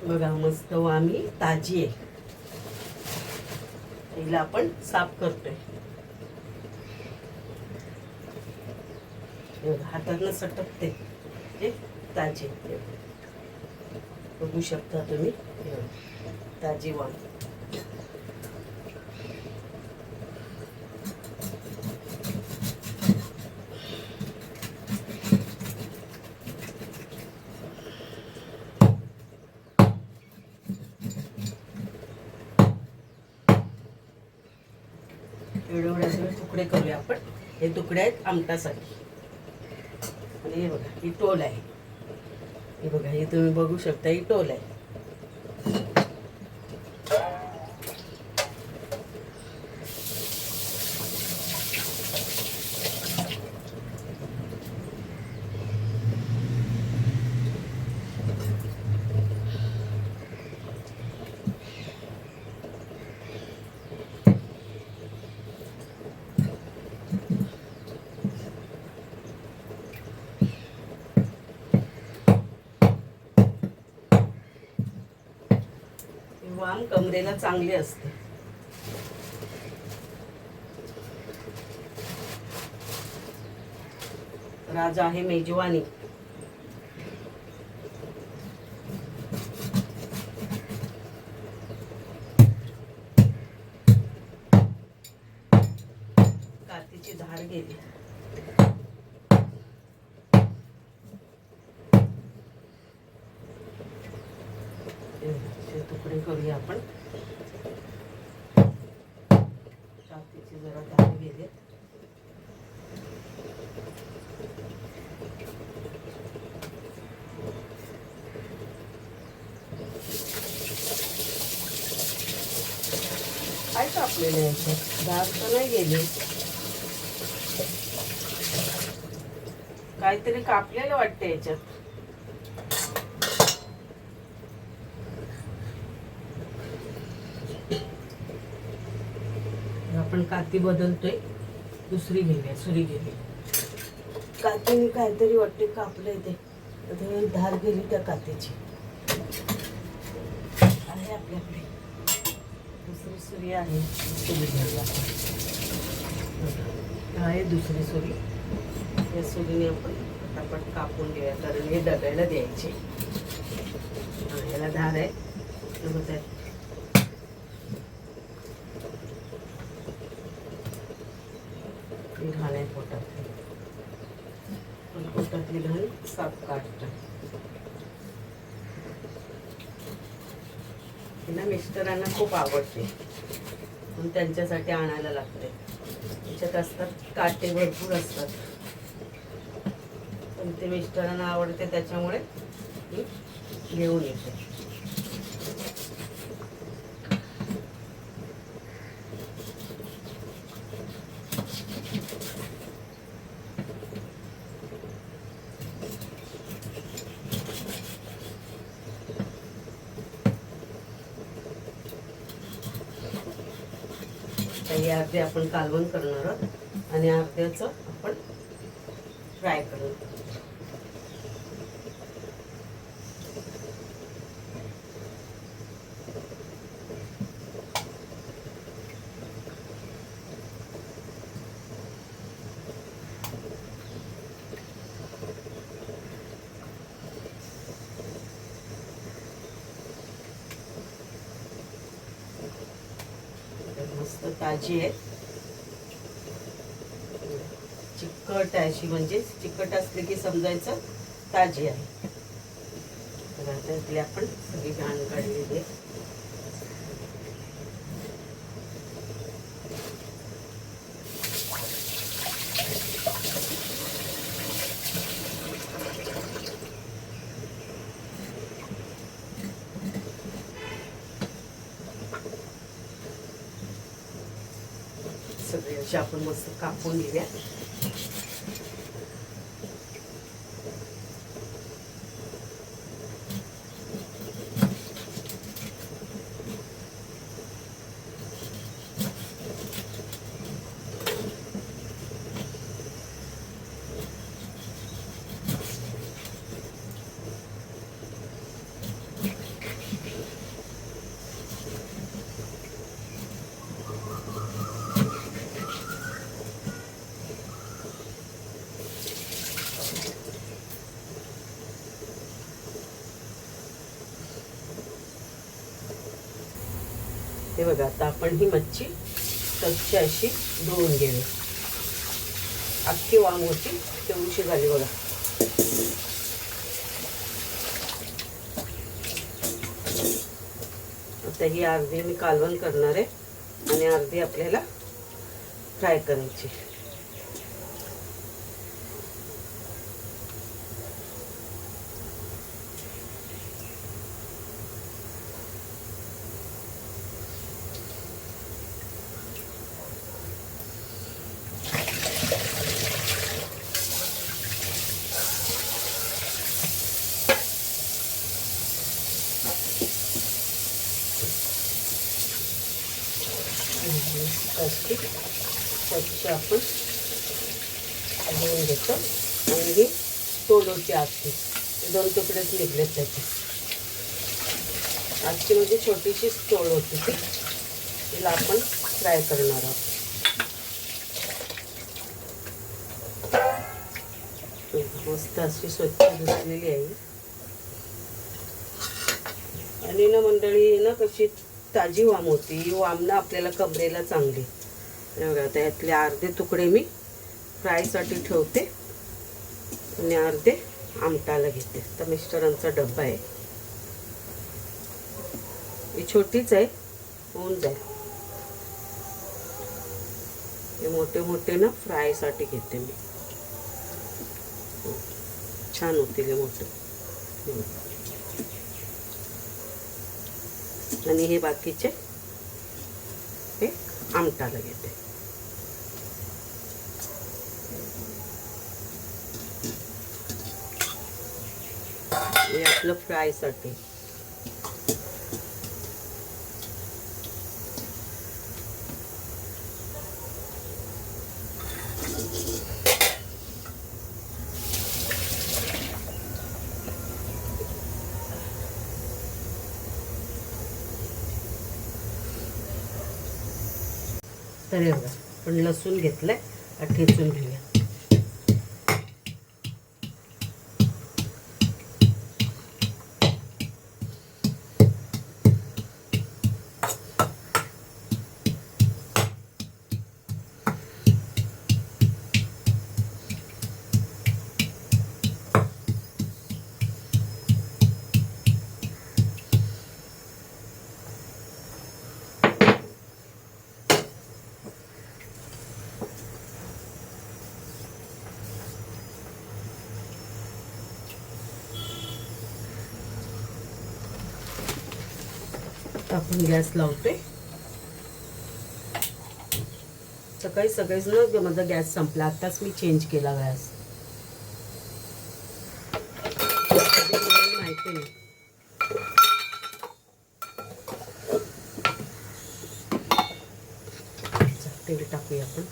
बघा मस्त वामी ताजी आहे. हिला आपण साफ करतोय. हातातनं सटकते ते ताजी. बघू शकता तुम्ही ताजी वामी. एवढे तुकडे करूया आपण. हे तुकडे आहेत आमटासाठी. आणि हे बघा ही टोल आहे. हे बघा हे तुम्ही बघू शकता ही टोल आहे. वाम कमरेला चांगली असते. तर आज आहे मेजवानी. कातीची धार गेली. तुकडे करूया आपण. कातीची जरा धार गेले. काय कापलेलं आहे याच्यात? धार तर नाही गेली. काहीतरी कापलेलं वाटतं याच्यात. आपण काती बदलतोय. दुसरी घेऊया. सुरी घेऊया. कातीने काहीतरी वाटते कापलंय ते. धार गेली त्या कातीची. आहे आपल्याकडे दुसरी सुरी आहे. सुरी घेऊया. आहे दुसरी सुरी. या सुरीने आपण पटापट कापून घेऊया. कारण हे डब्याला द्यायचे. याला धार आहे. होत आहे. घाण आहे पोटातली. पण पोटातली घाण साफ काढतं. तिला मिस्टरांना खूप आवडते पण त्यांच्यासाठी आणायला लागते. त्याच्यात असतात काटे भरपूर असतात पण ते मिस्टरांना आवडते त्याच्यामुळे मी घेऊन येते. काही अर्धे आपण कालवण करणार आहोत आणि अर्ध्याचं आपण फ्राय करणार. मस्त ताजी आहे. चिकट आहे अशी. म्हणजे चिकट असले की समजायचं ताजी आहे. तर त्यातली आपण सगळी घाण काढलेली आहे. सगळे असे आपण मस्त कापून घेऊया. हे बघा, आता आपण ही मच्छी स्वच्छ अशी धुवून घेऊया. अख्खी वाम होती तेवढीशी झाली बघा. आता ही अर्धी मी कालवण करणार आहे आणि अर्धी आपल्याला फ्राय करायची. स्वच्छ आपण धुवून घेतो आणि ही तोल होती आजची, 2 तुकडेच निघलेत त्याचे. आजची म्हणजे छोटीशी तोल होती ती, तिला आपण फ्राय करणार आहोत. मस्त अशी स्वच्छ धुतलेली आहे. आणि ना मंडळी ना कशी ताजी वाम होती, ही वाम ना आपल्याला कमरेला चांगली. बघा, त्यातले अर्धे तुकडे मी फ्रायसाठी ठेवते आणि अर्धे आमटाला घेते. तर मिस्टरांचा डब्बा आहे, ही छोटीच आहे, होऊन जाईल. हे मोठे मोठे ना फ्रायसाठी घेते मी, छान होतील हे मोठे. आणि हे बाकीचे हे आमटाला घेते. हे आपलं फ्रायसाठी. तर हे बघा, पण लसूण घेतलंय, ठेचून घेऊया. आपण गॅस लावतोय. सकाळीच ना माझा गॅस संपला, आताच मी चेंज केला गॅस. माहिती नाही. तेल टाकूया आपण.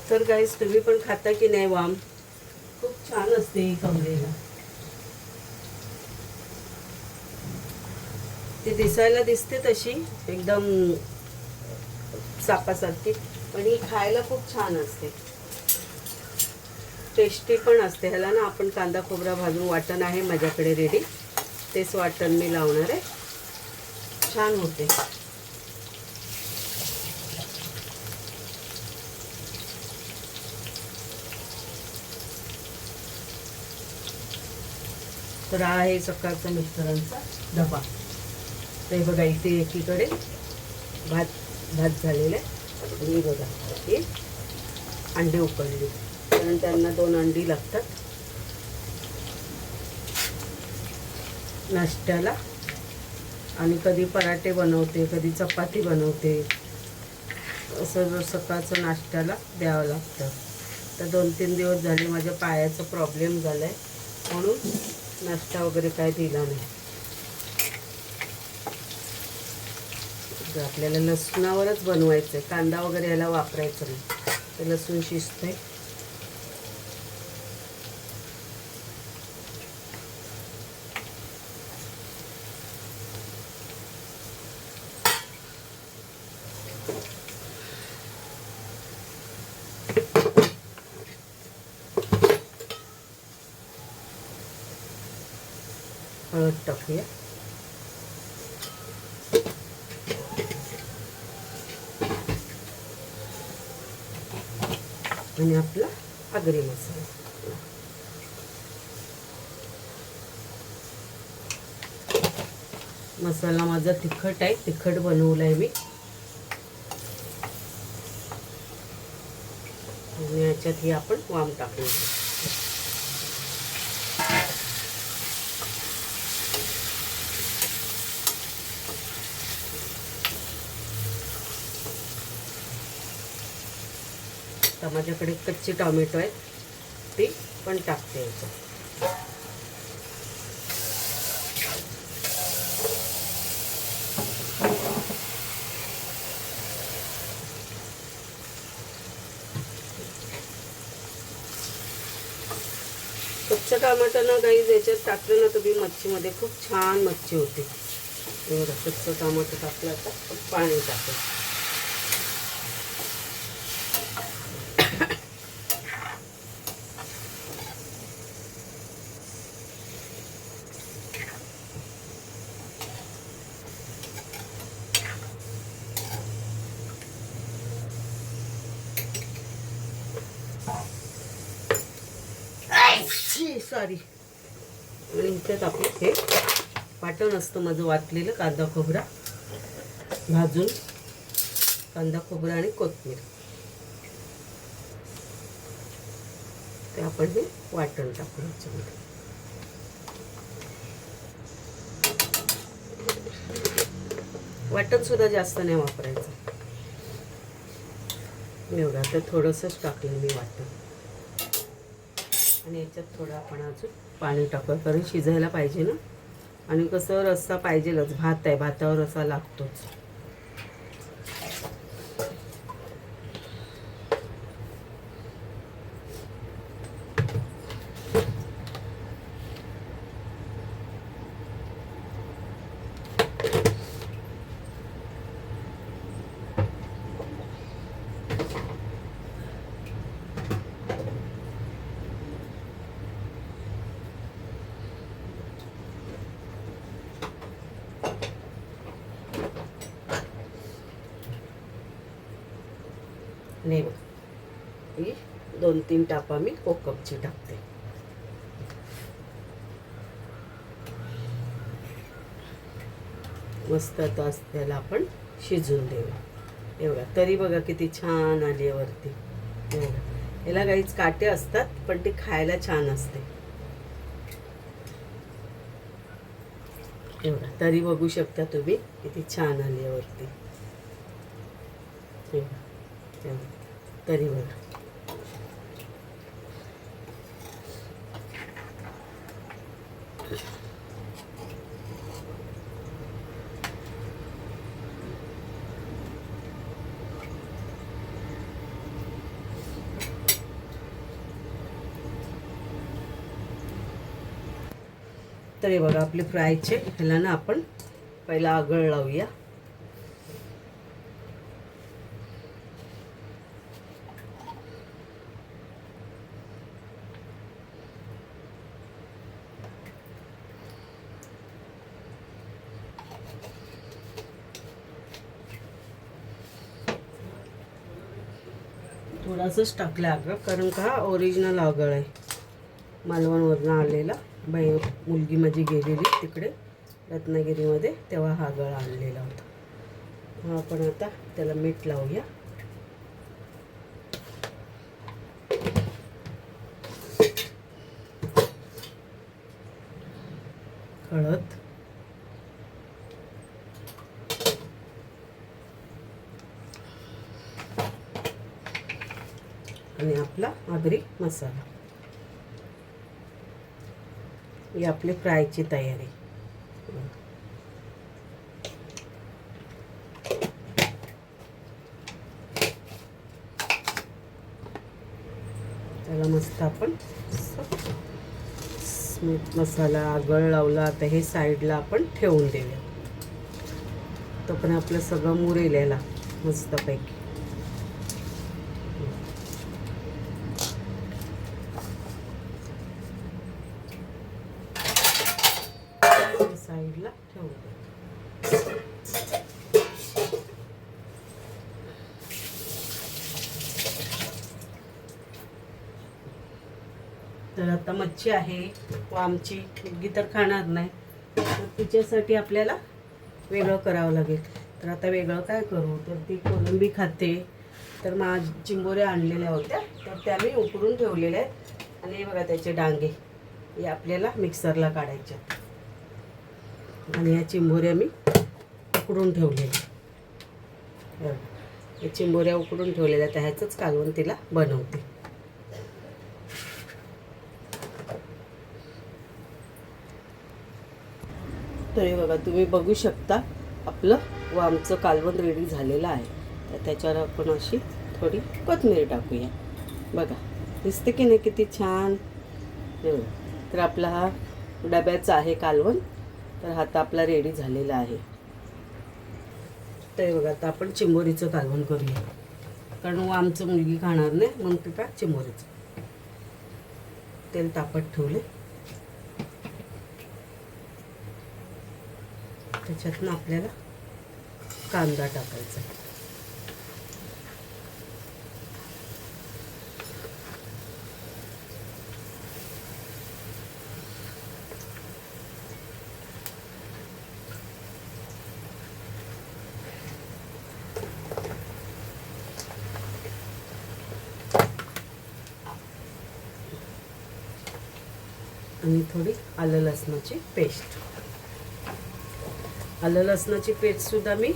तर गाईस, तुम्ही पण खाता की नाही वाम? खूप छान असते ही कमरेला. ती दिसायला दिसते तशी एकदम सापासारखी, पण ही खायला खूप छान असते, टेस्टी पण असते. ह्याला ना आपण कांदा खोबरा भाजून, वाटण आहे माझ्याकडे रेडी, तेच वाटण मी लावणार आहे. छान होते. तर हा आहे सकाळचा मिस्टरांचा डबा. ते बघा, इथे एकीकडे भात झालेला आहे आणि बघा हे अंडे उकडले, कारण त्यांना 2 अंडी लागतात नाश्त्याला. आणि कधी पराठे बनवते, कधी चपाती बनवते, असं सकाळचं नाश्त्याला द्यावं लागतं. तर 2-3 दिवस झाले माझ्या पायाचा प्रॉब्लेम झाला आहे, म्हणून नाश्ता वगैरे काय दिला नाही. आपल्याला लसणावरच बनवायचं आहे, कांदा वगैरे याला वापरायचं नाही. तर लसूण शिजतंय. हळद टाकूया. आणि आपला आगरी मसाला. मसाला माझा तिखट आहे, तिखट बनवला आहे मी. आणि याच्यात ही आपण वाम टाकूया. आता माझ्याकडे कच्चे टोमॅटो आहेत, ते पण टाकते याच्यात. कच्च्या टोमॅटोनं काही याच्यात टाकलं ना तुम्ही मच्छीमध्ये, खूप छान मच्छी होते. एवढं कच्चं टोमॅटो टाकलं. आता पाणी टाकलं. सॉरी. आणि इथेच आपलं हे वाटण असतं माझं वाटलेलं, कांदा खोबरा भाजून, कांदा खोबरा आणि कोथिंबीर, ते आपण हे वाटण टाकू याच्यामध्ये. वाटण सुद्धा जास्त नाही वापरायचं. एवढं तर थोडंसंच टाकलं मी वाटण. आणि याच्यात थोडं आपण अजून पाणी टाकू, कारण शिजायला पाहिजे ना. आणि कसं रस्सा पाहिजेलच, भात आहे, भातावर रस्सा लागतोच. नाही बघ, ही 2-3 टापा मी कोकमची टाकते. मस्त. आता त्याला आपण शिजून देऊया. एवढा तरी बघा किती छान आली आहे वरती. एवढा याला काहीच काटे असतात, पण ते खायला छान असते. एवढा तरी बघू शकता तुम्ही किती छान आली आहे वरती. तरी बघा. तर हे बघा आपले फ्रायचे. ह्याला ना आपण पहिला आगळ लावूया. थोडासाच टाकलं आगळ, कारण का ओरिजिनल आगळ आहे, मालवणवरनं आलेला. मुलगी माझी गेलेली तिकडे रत्नागिरीमध्ये, तेव्हा हा आगळ आणलेला होता. हा आपण आता त्याला मीठ लावूया. हळद, आणि आपला आगरी मसाला. ही आपली फ्रायची तयारी. त्याला मस्त आपण मीठ मसाला आगळ लावला. आता हे साईडला आपण ठेवून देऊया. तो पण आपलं सगळं मुरेल याला मस्तपैकी. साईडला ठेवून द्या. तर आता मच्छी आहे वामची, मुलगी तर खाणार नाही, तर तिच्यासाठी आपल्याला वेगळं करावं लागेल. तर आता वेगळं काय करू, तर ती कोलंबी खाते. तर चिंबोऱ्या आणलेल्या होत्या, तर त्या मी उकडून ठेवलेल्या आहेत. आणि हे बघा त्याचे डांगे, हे आपल्याला मिक्सरला काढायचे. आणि या चिंबोऱ्या मी उकडून ठेवलेल्या, या चिंबोऱ्या उकडून ठेवलेल्या, त्या ह्याचंच कालवण तिला बनवते. तर हे बघा तुम्ही बघू शकता आपलं वामचं कालवण रेडी झालेलं आहे. तर त्याच्यावर आपण अशी थोडी कोथिंबीर टाकूया. बघा दिसते की नाही किती छान. तर आपला हा डब्याचा आहे कालवण. तर हा आता आपला रेडी झालेला आहे. तर हे बघा आता आपण चिंबोरीचं कालवण करूया, कारण वामचं मुलगी खाणार नाही म्हणून तिला चिंबोरीचं. तेल तापत ठेवले, त्याच्यातनं आपल्याला कांदा टाकायचा. आणि थोडी आलं लसणाची पेस्ट. आलं लसणाची पेस्टसुद्धा मी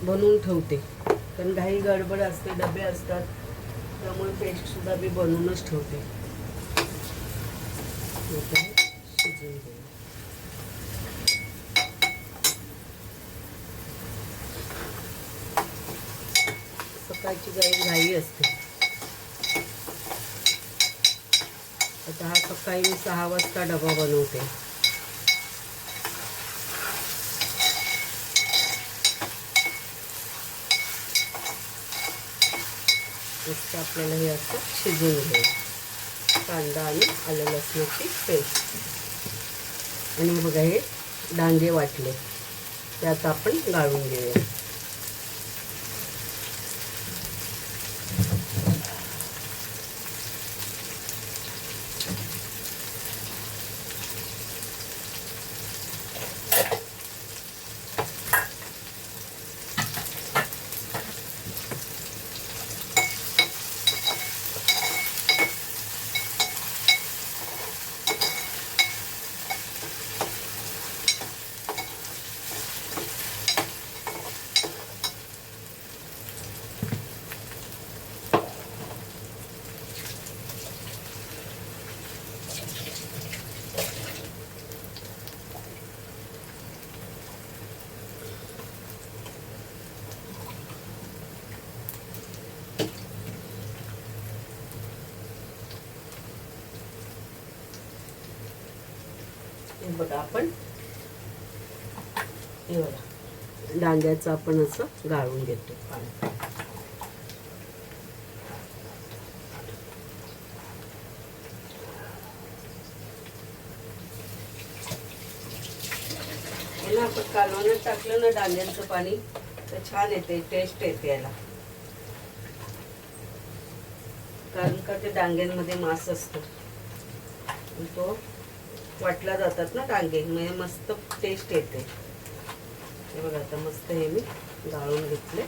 बनवून ठेवते, कारण घाई गडबड असते, डबे असतात, त्यामुळे पेस्टसुद्धा मी बनवूनच ठेवते. शिजवून घेऊ. सकाळची घाई असते. आता हा सकाळी मी 6 वाजता डबा बनवते. मस्त आपल्याला हे असं शिजवून घेऊ. कांदा आणि आलं लसणाची पेस्ट. आणि बघा हे डांगे वाटले, ते आता आपण गाळून घेऊया. हे बघा आपण हे बघा डांग्याचं आपण असं गाळून घेतो पाणी. याला आपण कालवणात टाकलं ना डांग्यांचं पाणी, तर छान येते, टेस्ट येते याला. कारण का ते डांग्यांमध्ये मांस असतो, तो वाटला जातात ना डांगे, म्हणजे मस्त टेस्ट येते. हे बघा आता मस्त हे मी गाळून घेतले.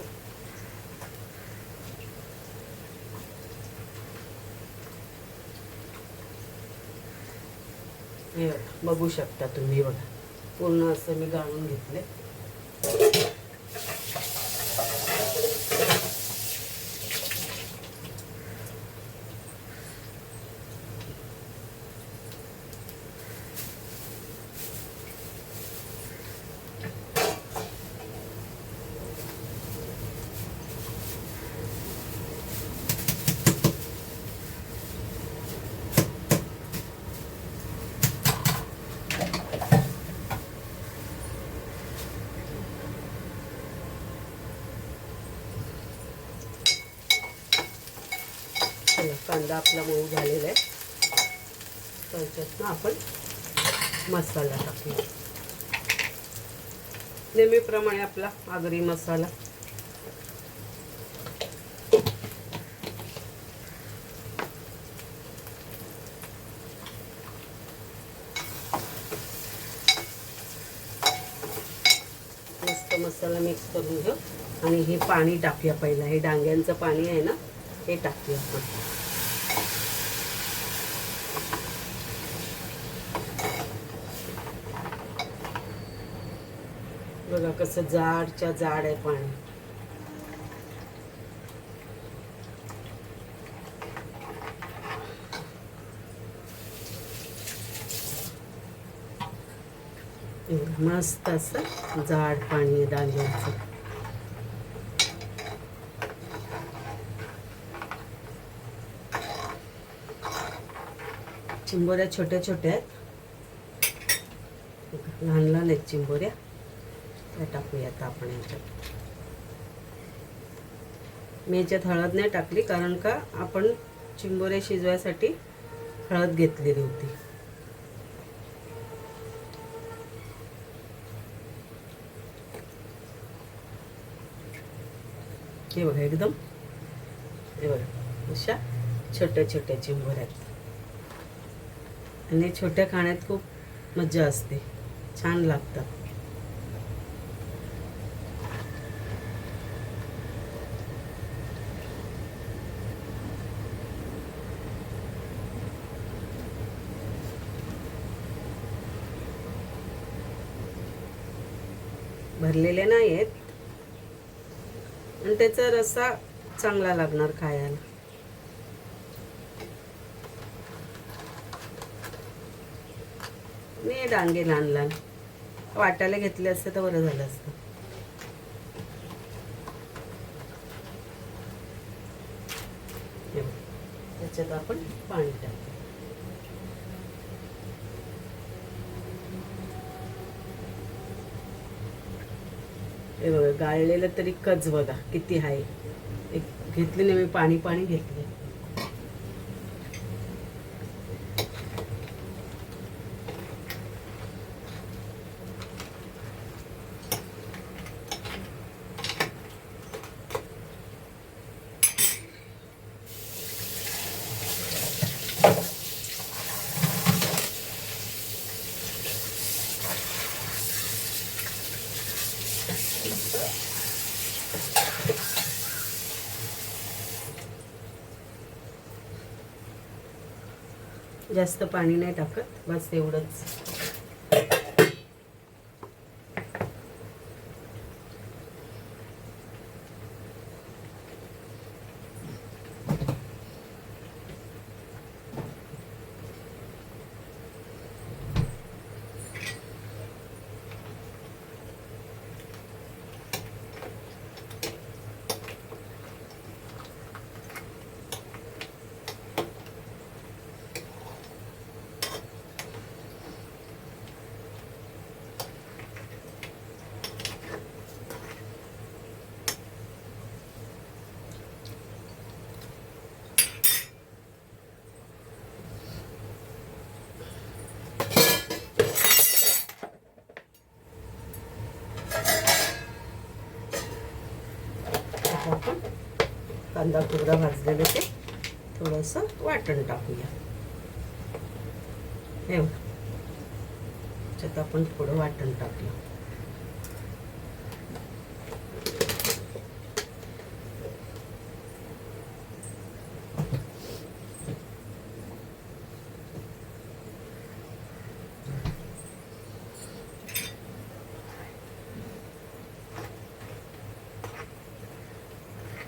हे बघू शकता तुम्ही, बघा पूर्ण असं मी गाळून घेतले. कांदा आपला मऊ झालेला आहे. त्याच्यात आपण मसाला टाकूया. नेहमीप्रमाणे आपला आगरी मसाला. मस्त मसाला मिक्स करून घेऊ आणि हे पाणी टाकूया. पहिला हे डांग्यांचं पाणी आहे ना, हे टाकूया आपण. बघा कसं जाडच्या जाड आहे पाणी. मस्त असं जाड पाणी आहे डांग्यांचं. चिंबोऱ्या छोट्या छोट्या आहेत, लहान लहान आहेत चिंबोऱ्या. त्या टाकूया आता आपण याच्यात. मी याच्यात हळद नाही टाकली कारण का आपण चिंबोऱ्या शिजवायसाठी हळद घेतलेली होती. हे बघा एकदम, हे बघा अशा छोट्या छोट्या चिंबोऱ्या आहेत. आणि छोट्या खाण्यात खूप मज्जा असते, छान लागतात. भरलेले नाही आहेत आणि त्याचा रस्सा चांगला लागणार खायला. मी डांगे लहान लहान वाटायला घेतले असते तर बरं झालं असतं. त्याच्यात आपण पाणी टाकू. हे बघा गाळलेलं तरी कच बघा किती आहे. एक घेतली नाही मी, पाणी पाणी घेतले. जास्त पाणी नाही टाकत, बस एवढंच. कांदा खोबरा भाजलेलं ते थोडंसं वाटण टाकूया. हे त्याच्यात आपण थोडं वाटण टाकलं.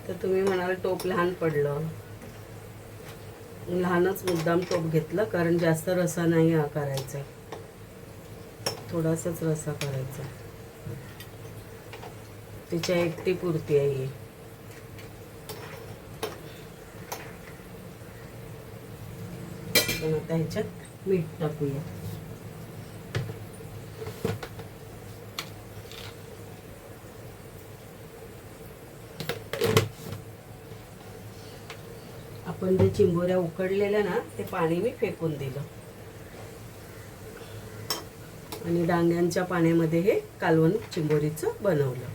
तर तुम्ही म्हणाल टोप लहान पडलं. लहानच मुद्दाम टोप घेतलं कारण जास्त रसा नाही करायचा, थोडासाच रसा करायचा. तिच्या एकटी पुरती आहे. पण आता ह्याच्यात मीठ टाकूया. आपण जे चिंबोऱ्या उकडलेल्या ना ते पाणी मी फेकून दिलं आणि डांग्यांच्या पाण्यामध्ये हे कालवण चिंबोरीचं बनवलं.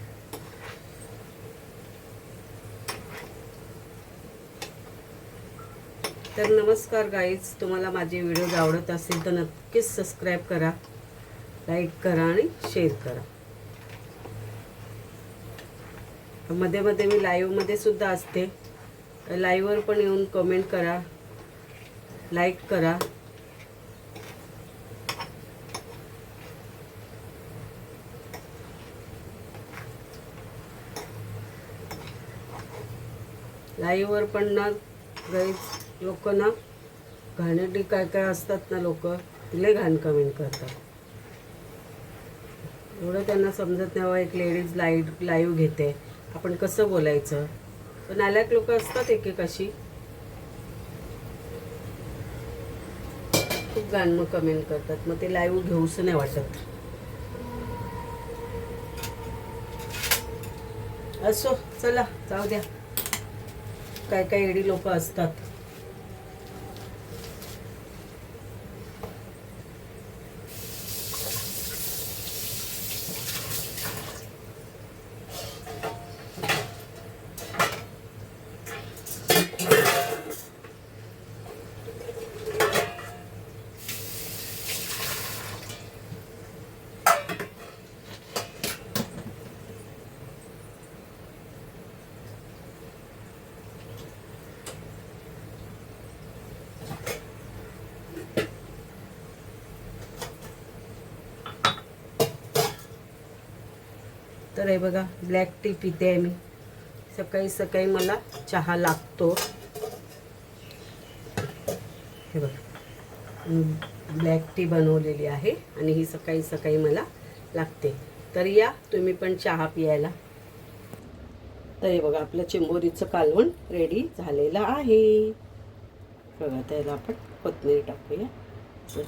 तर नमस्कार गाईज, तुम्हाला माझे व्हिडिओज आवडत असेल तर नक्कीच सबस्क्राईब करा, लाईक करा आणि शेअर करा. मध्ये मध्ये मी लाईव्हमध्ये सुद्धा असते, लाईव्हवर पण येऊन कमेंट करा, लाईक करा. लाईव्हवर पण ना गाईज लोक ना घाणेरडी काय काय असतात ना, लोक तिले घाण कमेंट करतात. एवढं त्यांना समजत नाही. एक लेडीज लाईव्ह घेते, आपण कसं बोलायचं. पण नालायक लोक असतात एक एक अशी, खूप घाण मग कमेंट करतात. मग ते लाईव्ह घेऊच नाही वाटत. असो, चला जाऊ द्या. काय काय एडी लोक असतात. तर हे बघा, ब्लॅक टी पिते आहे मी. सकाळी सकाळी मला चहा लागतो. हे बघा, ब्लॅक टी बनवलेली आहे आणि ही सकाळी सकाळी मला लागते. तर या तुम्ही पण चहा पियायला. तर हे बघा, आपलं चिंबोरीचं कालवण रेडी झालेलं आहे. बघा, त्याला आपण कोथिंबीर टाकूया.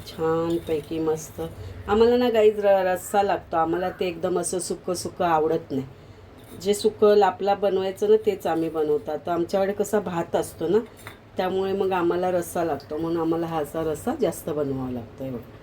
छानपैकी मस्त. आम्हाला ना गाईज रस्सा लागतो. आम्हाला ते एकदम असं सुकं सुकं आवडत नाही. जे सुकं लापला बनवायचं ना तेच आम्ही बनवतो. तर आमच्याकडे कसा भात असतो ना, त्यामुळे मग आम्हाला रस्सा लागतो. म्हणून आम्हाला हाचा रस्सा जास्त बनवावा लागतो. बघा,